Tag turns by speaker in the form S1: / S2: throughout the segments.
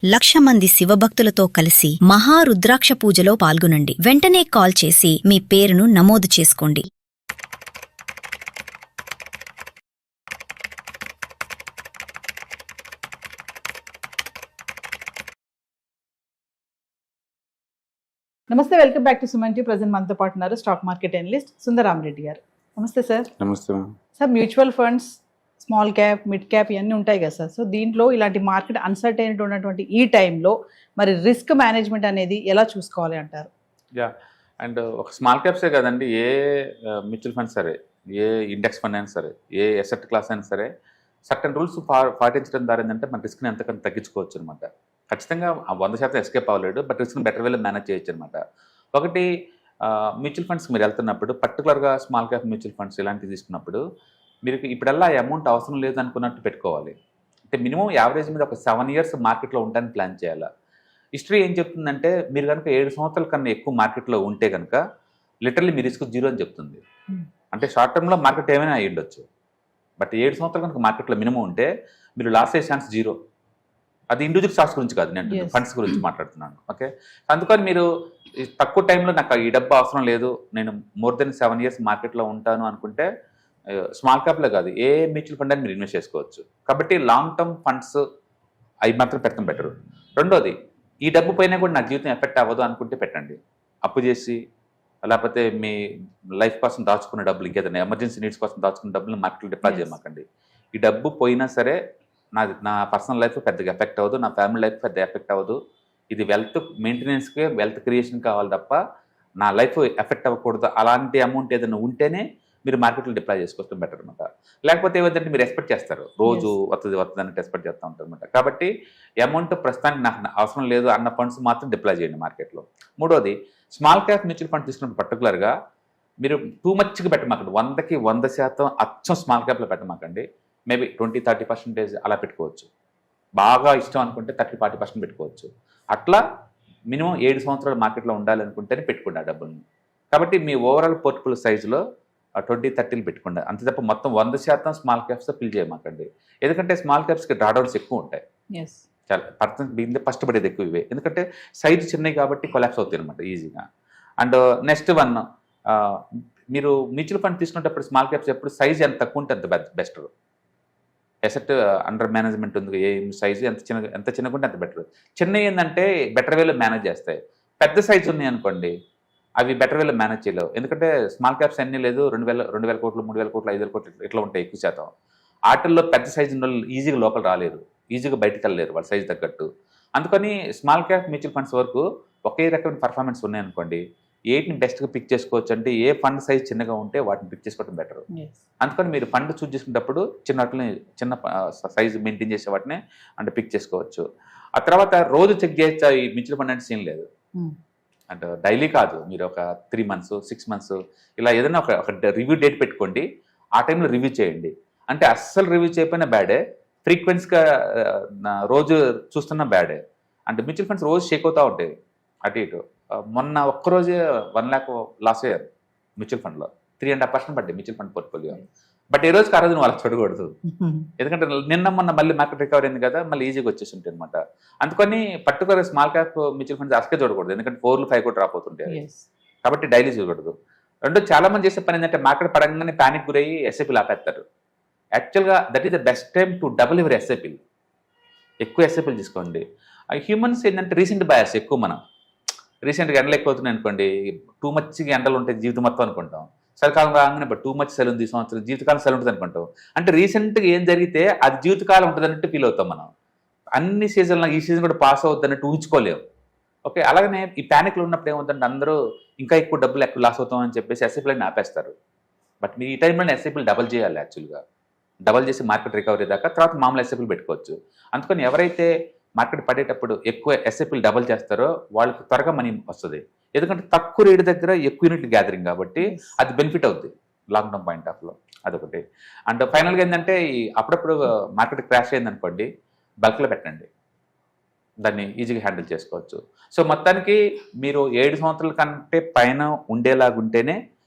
S1: 1,00,000 మంది శివభక్తులతో కలిసి మహారుద్రాక్ష పూజలో పాల్గొనండి. వెంటనే కాల్ చేసి మీ పేరును నమోదు చేసుకోండి.
S2: నమస్తే, welcome back to Suman TV. Present మనతో పాటు ఉన్నారు స్టాక్ మార్కెట్ అనలిస్ట్ సుందరామరెడ్డి గారు. నమస్తే సార్.
S3: నమస్తే.
S2: Sir, mutual funds, small cap, mid cap ఇవన్నీ ఉంటాయి కదా సార్. సో దీంట్లో ఇలాంటి మార్కెట్ అన్సర్టైనిటీ ఉన్నటువంటి ఈ టైంలో మరి రిస్క్ మేనేజ్మెంట్ అనేది ఎలా చూసుకోవాలి అంటారు?
S3: అండ్ ఒక స్మాల్ క్యాప్సే కదండి, ఏ మ్యూచువల్ ఫండ్ సరే, ఏ ఇండెక్స్ ఫండ్ అయినా సరే, ఏ అసెట్ క్లాస్ అయినా సరే, సర్టన్ రూల్స్ పాటించడం ద్వారా ఏంటంటే మన రిస్క్ని ఎంతకంత తగ్గించుకోవచ్చు అనమాట. ఖచ్చితంగా 100% ఎస్కేప్ అవ్వలేడు, బట్ రిస్క్ని బెటర్ వేలో మేనేజ్ చేయొచ్చు అనమాట. ఒకటి, మ్యూచువల్ ఫండ్స్ మీరు వెళ్తున్నప్పుడు, పర్టికులర్గా స్మాల్ క్యాప్ మ్యూచువల్ ఫండ్స్ ఇలాంటివి తీసుకున్నప్పుడు మీరు ఇప్పుడల్లా అమౌంట్ అవసరం లేదు అనుకున్నట్టు పెట్టుకోవాలి. అంటే మినిమం యావరేజ్ మీద ఒక 7 years మార్కెట్లో ఉండడానికి ప్లాన్ చేయాలి. హిస్టరీ ఏం చెప్తుందంటే, మీరు కనుక 7 సంవత్సరాల కన్నా ఎక్కువ మార్కెట్లో ఉంటే కనుక లిటరల్లీ మీ రిస్క్ 0 అని చెప్తుంది. అంటే షార్ట్ టర్మ్లో మార్కెట్ ఏమైనా అయ్యి ఉండొచ్చు, బట్ 7 సంవత్సరాలు కనుక మార్కెట్లో మినిమం ఉంటే మీరు లాస్ అయ్యే ఛాన్స్ 0. అది ఇండివిజువల్ స్టాక్స్ గురించి కాదు, నేను ఫండ్స్ గురించి మాట్లాడుతున్నాను. ఓకే, అందుకని మీరు తక్కువ టైంలో నాకు ఈ డబ్బు అవసరం లేదు, నేను మోర్ దెన్ 7 years మార్కెట్లో ఉంటాను అనుకుంటే స్మాల్ క్యాప్లో కాదు, ఏ మ్యూచువల్ ఫండ్ అని మీరు ఇన్వెస్ట్ చేసుకోవచ్చు. కాబట్టి లాంగ్ టర్మ్ ఫండ్స్ అవి మాత్రం పెట్టడం బెటర్. రెండోది, ఈ డబ్బు పైన కూడా నా జీవితం ఎఫెక్ట్ అవ్వదు అనుకుంటే పెట్టండి. అప్పు చేసి లేకపోతే మీ లైఫ్ కోసం దాచుకున్న డబ్బులు, ఇంకేదైనా ఎమర్జెన్సీ నీడ్స్ కోసం దాచుకున్న డబ్బులు మార్కెట్లో డిప్లాయ్ చేయమాకండి. ఈ డబ్బు పోయినా సరే నా పర్సనల్ లైఫ్ పెద్దగా ఎఫెక్ట్ అవ్వదు, నా ఫ్యామిలీ లైఫ్ పెద్ద ఎఫెక్ట్ అవ్వదు. ఇది వెల్త్ మెయింటెనెన్స్కి, వెల్త్ క్రియేషన్ కావాలి తప్ప నా లైఫ్ ఎఫెక్ట్ అవ్వకూడదు. అలాంటి అమౌంట్ ఏదైనా ఉంటేనే మీరు మార్కెట్లో డిప్లాయ్ చేసుకోవడం బెటర్ అనమాట. లేకపోతే ఏదంటే మీరు ఎక్స్పెక్ట్ చేస్తారు, రోజు వస్తుంది అన్నట్టు ఎక్స్పెక్ట్ చేస్తూ ఉంటారు అనమాట. కాబట్టి అమౌంట్ ప్రస్తుతానికి నాకు అవసరం లేదు అన్న ఫండ్స్ మాత్రం డిప్లాయ్ చేయండి మార్కెట్లో. మూడోది, స్మాల్ క్యాప్ మ్యూచువల్ ఫండ్ తీసుకున్నప్పుడు పర్టికులర్గా మీరు టూ మచ్గా పెట్టమాకండి. 100కి 100% అచ్చం స్మాల్ క్యాప్లో పెట్టమాకండి. మేబీ 20-30% అలా పెట్టుకోవచ్చు. బాగా ఇష్టం అనుకుంటే 30-40% పెట్టుకోవచ్చు. అట్లా మినిమం 7 సంవత్సరాలు మార్కెట్లో ఉండాలనుకుంటేనే పెట్టుకోండి ఆ డబ్బుల్ని. కాబట్టి మీ ఓవరాల్ పోర్ట్ఫోలియో సైజులో 20-30 పెట్టుకోండి. అంతే తప్ప మొత్తం 100% స్మాల్ క్యాప్స్తో ఫిల్ చేయమాకండి. ఎందుకంటే స్మాల్ క్యాప్స్కి డ్రాడౌన్స్ ఎక్కువ ఉంటాయి. చాలా పర్సెంట్ ఫస్ట్ పడేది ఎక్కువ ఇవే, ఎందుకంటే సైజు చిన్నవి కాబట్టి కొలాప్స్ అవుతాయి అనమాట ఈజీగా. అండ్ నెక్స్ట్ వన్, మీరు మ్యూచువల్ ఫండ్ తీసుకునేటప్పుడు స్మాల్ క్యాప్స్ ఎప్పుడు సైజ్ ఎంత తక్కువ ఉంటే అంత బెస్ట్. ఎసెట్ అండర్ మేనేజ్మెంట్ ఉంది, ఏ సైజు ఎంత చిన్నగా ఉంటే అంత బెటర్. చిన్నవి ఏంటంటే బెటర్ వేలో మేనేజ్ చేస్తాయి. పెద్ద సైజు ఉన్నాయి అనుకోండి, అవి బెటర్ వేలో మేనేజ్ చేయలేవు. ఎందుకంటే స్మాల్ క్యాప్స్ అన్నీ లేదు, 2,000 కోట్లు, 3,000 కోట్లు, 5,000 కోట్లు ఇట్లా ఉంటాయి ఎక్కువ శాతం. ఆటల్లో పెద్ద సైజు ఉన్న వాళ్ళు ఈజీగా లోపల రాలేరు, ఈజీగా బయటకు వెళ్ళలేరు వాళ్ళ సైజు తగ్గట్టు. అందుకని స్మాల్ క్యాప్ మ్యూచువల్ ఫండ్స్ వరకు ఒకే రకమైన పర్ఫార్మెన్స్ ఉన్నాయనుకోండి, ఏటిని బెస్ట్గా పిక్ చేసుకోవచ్చు అంటే ఏ ఫండ్ సైజ్ చిన్నగా ఉంటే వాటిని పిక్ చేసుకోవడం బెటర్. అందుకని మీరు ఫండ్ చూస్ చేసుకునేటప్పుడు చిన్న సైజ్ మెయింటైన్ చేసే వాటిని అంటే పిక్ చేసుకోవచ్చు. ఆ తర్వాత రోజు చెక్ చేస్తే ఈ మ్యూచువల్ ఫండ్ అంటే సీన్ లేదు. అంటే డైలీ కాదు, మీరు ఒక 3 months 6 months ఇలా ఏదైనా ఒక రివ్యూ డేట్ పెట్టుకోండి. ఆ టైంలో రివ్యూ చేయండి. అంటే అస్సలు రివ్యూ చేయకపోయినా బ్యాడే, ఫ్రీక్వెన్సీగా రోజు చూస్తున్నా బ్యాడే. అంటే మ్యూచువల్ ఫండ్స్ రోజు షేక్ అవుతూ ఉంటాయి అటు ఇటు. మొన్న ఒక్కరోజే 1 lakh లాస్ అయ్యారు మ్యూచువల్ ఫండ్లో. 3.5% పడ్డాయి మ్యూచువల్ ఫండ్ పోర్ట్ఫోలియో. బట్ ఏ రోజుకి ఆ రోజు వాళ్ళకి చూడకూడదు, ఎందుకంటే మొన్న మళ్ళీ మార్కెట్ రికవర్ అయింది కదా, మళ్ళీ ఈజీగా వచ్చేసి ఉంటాయి అనమాట. అందుకని particular small cap mutual funds అసలే చూడకూడదు, ఎందుకంటే 4-5 కూడా డ్రాప్ అవుతుంటాయి. కాబట్టి డైలీ చూడకూడదు. రెండో, చాలా మంది చేసే పని ఏంటంటే మార్కెట్ పడంగానే ప్యానిక్ గురయ్యి ఎస్ఐపీలు ఆపేస్తారు. యాక్చువల్గా that is the best time to double your ఎస్ఐపీలు. ఎక్కువ ఎస్ఐపీలు తీసుకోండి. హ్యూమన్స్ ఏంటంటే రీసెంట్ బయాస్ ఎక్కువ. మనం రీసెంట్గా ఎండలు ఎక్కువ అవుతున్నాయి అనుకోండి, టూ మచ్గా ఎండలు ఉంటాయి జీవితం మొత్తం అనుకుంటాం. చలికాలం రాగానే బట్ టూ మచ్ సెలవు ఉంది ఈ సంవత్సరం, జీవితకాలం సెలవు ఉంటుంది అనుకుంటాం. అంటే రీసెంట్గా ఏం జరిగితే అది జీవితకాలం ఉంటుంది అన్నట్టు ఫీల్ అవుతాం మనం. అన్ని సీజన్లో ఈ సీజన్ కూడా పాస్ అవుతుంది అన్నట్టు ఊహించుకోలేము. ఓకే, అలాగనే ఈ ప్యానిక్లో ఉన్నప్పుడు ఏమవుతుందంటే అందరూ ఇంకా ఎక్కువ డబ్బులు ఎక్కువ లాస్ అవుతామని చెప్పేసి ఎస్ఐపీలను ఆపేస్తారు. బట్ మీరు ఈ టైంలో ఎస్ఐపీలు డబల్ చేయాలి. యాక్చువల్గా డబల్ చేసి మార్కెట్ రికవరీ దాకా తర్వాత మామూలు ఎస్ఐపీలు పెట్టుకోవచ్చు. అందుకని ఎవరైతే మార్కెట్ పడేటప్పుడు ఎక్కువ ఎస్ఐపీలు డబల్ చేస్తారో వాళ్ళకి త్వరగా మనీ వస్తుంది. ఎందుకంటే తక్కువ రేటు దగ్గర ఎక్కువ యూనిట్ గ్యాదరింగ్ కాబట్టి అది బెనిఫిట్ అవుతుంది లాంగ్ టర్మ్ పాయింట్ ఆఫ్లో. అదొకటి. అండ్ ఫైనల్గా ఏంటంటే అప్పుడప్పుడు మార్కెట్ క్రాష్ అయిందనుకోండి, బల్క్లో పెట్టండి, దాన్ని ఈజీగా హ్యాండిల్ చేసుకోవచ్చు. సో మొత్తానికి మీరు 7 సంవత్సరాల కంటే పైన ఉండేలాగుంటేనే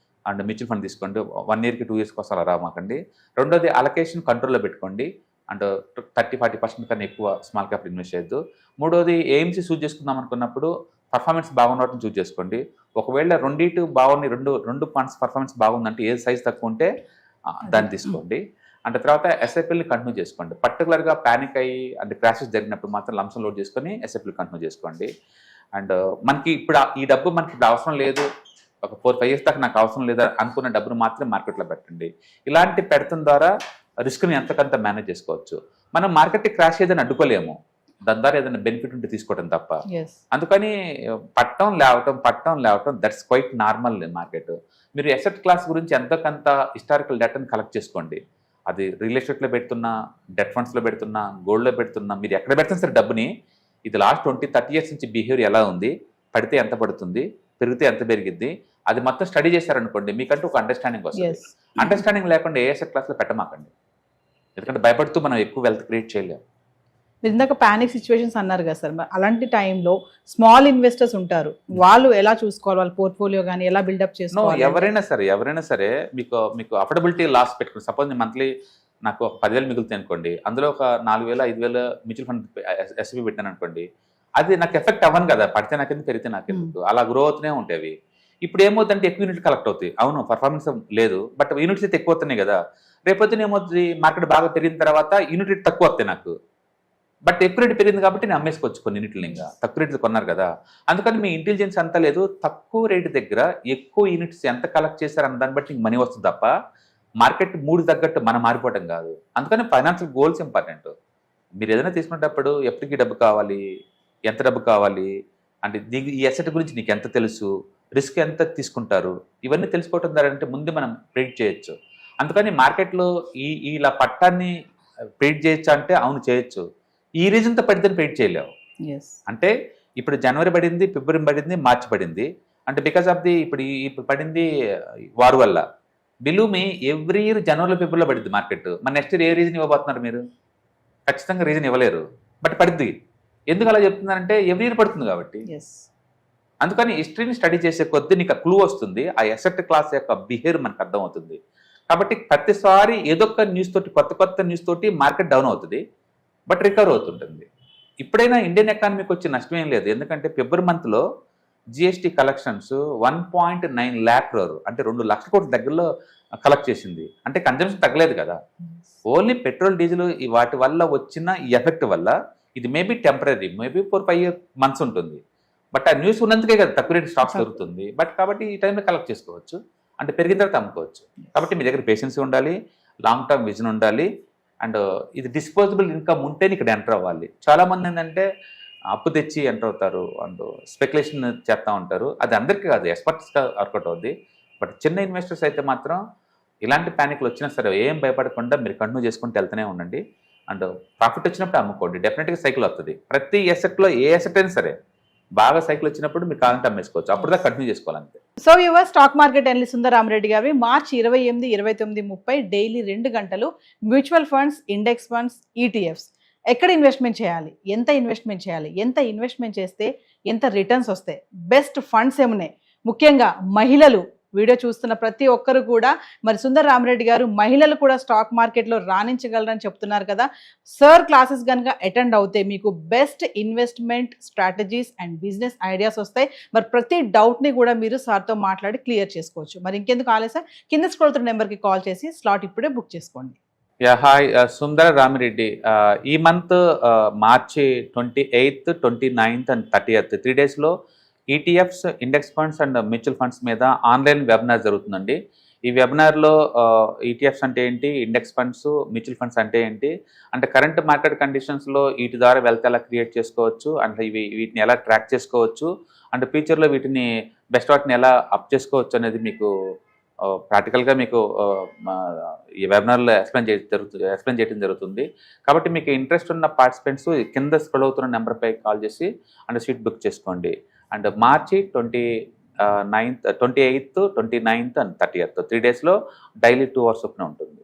S3: అండ్ మ్యూచువల్ ఫండ్ తీసుకోండి. 1 yearకి 2 years కోసం అలా రామాకండి. రెండోది, అలొకేషన్ కంట్రోల్లో పెట్టుకోండి. అండ్ 30-40% కన్నా ఎక్కువ స్మాల్ క్యాప్ ఇన్వెస్ట్ చేయొద్దు. మూడోది ఏఎంసీ చూస్ చేసుకుందాం అనుకున్నప్పుడు పర్ఫార్మెన్స్ బాగున్నట్టు చూస్ చేసుకోండి. ఒకవేళ రెండిటి బాగుంది, రెండు ఫండ్స్ పర్ఫార్మెన్స్ బాగుందంటే ఏ సైజ్ తక్కువ ఉంటే దాన్ని తీసుకోండి. అంటే తర్వాత ఎస్ఐపిఎల్ని కంటిన్యూ చేసుకోండి. పర్టికులర్గా ప్యానిక్ అయ్యి అంటే క్రాషెస్ జరిగినప్పుడు మాత్రం లంసం లోడ్ చేసుకొని ఎస్ఐపిఎల్ కంటిన్యూ చేసుకోండి. అండ్ మనకి ఇప్పుడు ఈ డబ్బు మనకి ఇప్పుడు అవసరం లేదు, ఒక 4-5 years దాకా నాకు అవసరం లేదా అనుకున్న డబ్బును మాత్రం మార్కెట్లో పెట్టండి. ఇలాంటి పెడతం ద్వారా రిస్క్ని ఎంతకంత మేనేజ్ చేసుకోవచ్చు. మనం మార్కెట్ క్రాష్ ఏదైనా అడ్డుకోలేము, దాని ద్వారా ఏదైనా బెనిఫిట్ ఉంటే తీసుకోవడం తప్ప. అందుకని పట్టం లేవటం దట్స్ క్వైట్ నార్మల్ మార్కెట్. మీరు ఎసెట్ క్లాస్ గురించి ఎంతకంత హిస్టారికల్ డేటాని కలెక్ట్ చేసుకోండి. అది రియల్ ఎస్టేట్లో పెడుతున్నా, డెట్ ఫండ్స్లో పెడుతున్నా, గోల్డ్లో పెడుతున్నా, మీరు ఎక్కడ పెడుతున్నా సరే డబ్బుని ఇది లాస్ట్ 20-30 years నుంచి బిహేవియర్ ఎలా ఉంది, పడితే ఎంత పడుతుంది, పెరిగితే ఎంత పెరిగిద్ది, అది మొత్తం స్టడీ చేశారనుకోండి మీకంటూ ఒక అండర్స్టాండింగ్ వస్తుంది. అండర్స్టాండింగ్ లేకుండా ఏ ఎసెట్ క్లాస్లో పెట్టమాకండి, ఎందుకంటే భయపడుతూ మనం ఎక్కువ వెల్త్ క్రియేట్ చేయలేము.
S2: మీరు ఇందాక ప్యానిక్ సిచ్యువేషన్స్ అన్నారు కదా సార్, అలాంటి టైంలో స్మాల్ ఇన్వెస్టర్స్ ఉంటారు, వాళ్ళు ఎలా చూసుకోవాలి, వాళ్ళ పోర్ట్ఫోలియో కానీ ఎలా బిల్డప్ చేసుకోవాలి?
S3: ఎవరైనా సరే మీకు అఫోర్డబిలిటీ లాస్ పెట్టుకుని, సపోజ్ మంత్లీ నాకు ఒక 10,000 మిగులుతాయి అనుకోండి, అందులో ఒక 4,000-5,000 మ్యూచువల్ ఫండ్ ఎస్ఐపి పెట్టాను అనుకోండి, అది నాకు ఎఫెక్ట్ అవ్వను కదా, పడితే నాకెందుకు పెరిగితే నాకెందుకు, అలా గ్రో అవుతూనే ఉంటాయి. ఇప్పుడు ఏమవుతుందంటే ఎక్కువ యూనిట్ కలెక్ట్ అవుతాయి, అవును పర్ఫార్మెన్స్ లేదు, బట్ యూనిట్స్ అయితే ఎక్కువ వస్తున్నాయి కదా, రేపొద్దున ఏమవుతుంది మార్కెట్ బాగా పెరిగిన తర్వాత యూనిట్ రేట్ తక్కువ వస్తాయి నాకు, బట్ ఎక్కువ రేటు పెరిగింది కాబట్టి నేను అమ్మేసుకోవచ్చు కొన్ని యూనిట్లు, ఇంకా తక్కువ రేట్లు కొన్నారు కదా. అందుకని మీ ఇంటెలిజెన్స్ అంతా లేదు, తక్కువ రేటు దగ్గర ఎక్కువ యూనిట్స్ ఎంత కలెక్ట్ చేశారన్న దాన్ని బట్టి మనీ వస్తుంది తప్ప మార్కెట్ మూడు తగ్గట్టు మనం మారిపోవడం కాదు. అందుకని ఫైనాన్షియల్ గోల్స్ ఇంపార్టెంట్. మీరు ఏదైనా తీసుకునేటప్పుడు ఎప్పటికీ డబ్బు కావాలి, ఎంత డబ్బు కావాలి, అంటే ఈ అసెట్ గురించి నీకు ఎంత తెలుసు, రిస్క్ ఎంత తీసుకుంటారు, ఇవన్నీ తెలుసుకోవటం ద్వారా అంటే ముందు మనం ప్రెడిక్ట్ చేయొచ్చు. అందుకని మార్కెట్లో ఇలా పట్టాన్ని ప్రెడిక్ట్ చేయొచ్చు అంటే అవును చేయొచ్చు, ఈ రీజన్తో పడితే ప్రెడిక్ట్ చేయలేవు. అంటే ఇప్పుడు జనవరి పడింది, ఫిబ్రవరి పడింది, మార్చి పడింది, అంటే బికాస్ ఆఫ్ ది ఇప్పుడు పడింది వారు వల్ల. బిలీవ్ మీ ఎవ్రీ ఇయర్ జనవరిలో ఫిబ్రవరిలో పడుద్ది మార్కెట్. మన నెక్స్ట్ ఇయర్ ఏ రీజన్ ఇవ్వబోతున్నారు మీరు? ఖచ్చితంగా రీజన్ ఇవ్వలేరు, బట్ పడుద్ది. ఎందుకు అలా చెప్తున్నారంటే ఎవ్రీ ఇయర్ పడుతుంది కాబట్టి. అందుకని హిస్టరీని స్టడీ చేసే కొద్దీ నీకు క్లూ వస్తుంది, ఆ ఎసెట్ క్లాస్ యొక్క బిహేవియర్ మనకు అర్థమవుతుంది. కాబట్టి ప్రతిసారి ఏదో ఒక న్యూస్ తోటి, కొత్త న్యూస్ తోటి మార్కెట్ డౌన్ అవుతుంది, బట్ రికవర్ అవుతుంటుంది. ఇప్పుడైనా ఇండియన్ ఎకానమీకి వచ్చే నష్టం ఏం లేదు, ఎందుకంటే ఫిబ్రవరి మంత్లో జిఎస్టీ కలెక్షన్స్ 1.9 lakh crore, అంటే 2 లక్షల కోట్ల దగ్గరలో కలెక్ట్ చేసింది. అంటే కన్జంప్షన్ తగ్గలేదు కదా, ఓన్లీ పెట్రోల్ డీజిల్ వాటి వల్ల వచ్చిన ఈ ఎఫెక్ట్ వల్ల ఇది మేబీ టెంపరీ, మేబీ 4-5 months ఉంటుంది, బట్ ఆ న్యూస్ ఉన్నందుకే కదా తక్కువ రేట్ స్టాక్స్ దొరుకుతుంది. బట్ కాబట్టి ఈ టైంలో కలెక్ట్ చేసుకోవచ్చు, అంటే పెరిగిన తర్వాత అమ్ముకోవచ్చు. కాబట్టి మీ దగ్గర పేషెన్సీ ఉండాలి, లాంగ్ టర్మ్ విజన్ ఉండాలి, అండ్ ఇది డిస్పోజబుల్ ఇన్కమ్ ఉంటేనే ఇక్కడ ఎంటర్ అవ్వాలి. చాలామంది ఏంటంటే అప్పు తెచ్చి ఎంటర్ అవుతారు అండ్ స్పెక్యులేషన్ చేస్తూ ఉంటారు, అది అందరికీ కాదు, ఎక్స్పర్ట్స్గా వర్కౌట్ అవుద్ది. బట్ చిన్న ఇన్వెస్టర్స్ అయితే మాత్రం ఇలాంటి ప్యానిక్లు వచ్చినా సరే ఏం భయపడకుండా మీరు కంటిన్యూ చేసుకుంటూ వెళ్తూనే ఉండండి, అండ్ ప్రాఫిట్ వచ్చినప్పుడు అమ్ముకోండి. డెఫినెట్గా సైకిల్ వస్తుంది. ప్రతి ఎసెట్లో ఏ ఎసెట్ అయినా సరే బాగా సైకిల్ వచ్చినప్పుడు మీరు కావాలంటే అమ్మేసుకోవచ్చు, అప్పుడు దాకా కంటిన్యూ చేసుకోవాలంతే.
S2: So your stock market analyst Sundar Ramareddy గారి మార్చి 28, 29, 30 డైలీ 2 గంటలు mutual funds, index funds, ETFs ఎక్కడ ఇన్వెస్ట్మెంట్ చేయాలి, ఎంత ఇన్వెస్ట్మెంట్ చేయాలి, ఎంత ఇన్వెస్ట్మెంట్ చేస్తే ఎంత రిటర్న్స్ వస్తాయి, బెస్ట్ ఫండ్స్ ఏమున్నాయి, ముఖ్యంగా మహిళలు వీడియో చూస్తున్న ప్రతి ఒక్కరు కూడా మరి సుందర్ రామరెడ్డి గారు మహిళలు కూడా స్టాక్ మార్కెట్లో రాణించగలరని చెప్తున్నారు కదా. సార్ క్లాసెస్ కనుక అటెండ్ అవుతే మీకు best investment strategies and business ideas వస్తాయి. మరి ప్రతి డౌట్ని కూడా మీరు సార్తో మాట్లాడి క్లియర్ చేసుకోవచ్చు. మరి ఇంకెందుకు ఆలస్యం, కింద స్క్రోల్ అవుతున్న నెంబర్కి కాల్ చేసి స్లాట్ ఇప్పుడే బుక్ చేసుకోండి.
S3: హాయ్, సుందర రామిరెడ్డి. ఈ మంత్ మార్చి 28, 29 and 30th 3 daysలో ETFs, index funds and mutual funds మీద ఆన్లైన్ వెబినార్ జరుగుతుందండి. ఈ వెబినార్లో ఈటీఎఫ్స్ అంటే ఏంటి, ఇండెక్స్ ఫండ్స్, మ్యూచువల్ ఫండ్స్ అంటే ఏంటి, అంటే కరెంట్ మార్కెట్ కండిషన్స్లో వీటి ద్వారా వెల్త్ ఎలా క్రియేట్ చేసుకోవచ్చు, అంటే వీటిని ఎలా ట్రాక్ చేసుకోవచ్చు, అంటే ఫ్యూచర్లో వీటిని బెస్ట్ వాటిని ఎలా అప్ చేసుకోవచ్చు అనేది మీకు ప్రాక్టికల్గా మీకు ఈ వెబినార్లో ఎక్స్ప్లెయిన్ చేయడం జరుగుతుంది. కాబట్టి మీకు ఇంట్రెస్ట్ ఉన్న పార్టిసిపెంట్స్ కింద స్క్రోల్ అవుతున్న నెంబర్పై కాల్ చేసి అండ్ సీట్ బుక్ చేసుకోండి. అండ్ మార్చి 28, 29 and 30th 3 daysలో డైలీ 2 hours చొప్పున ఉంటుంది.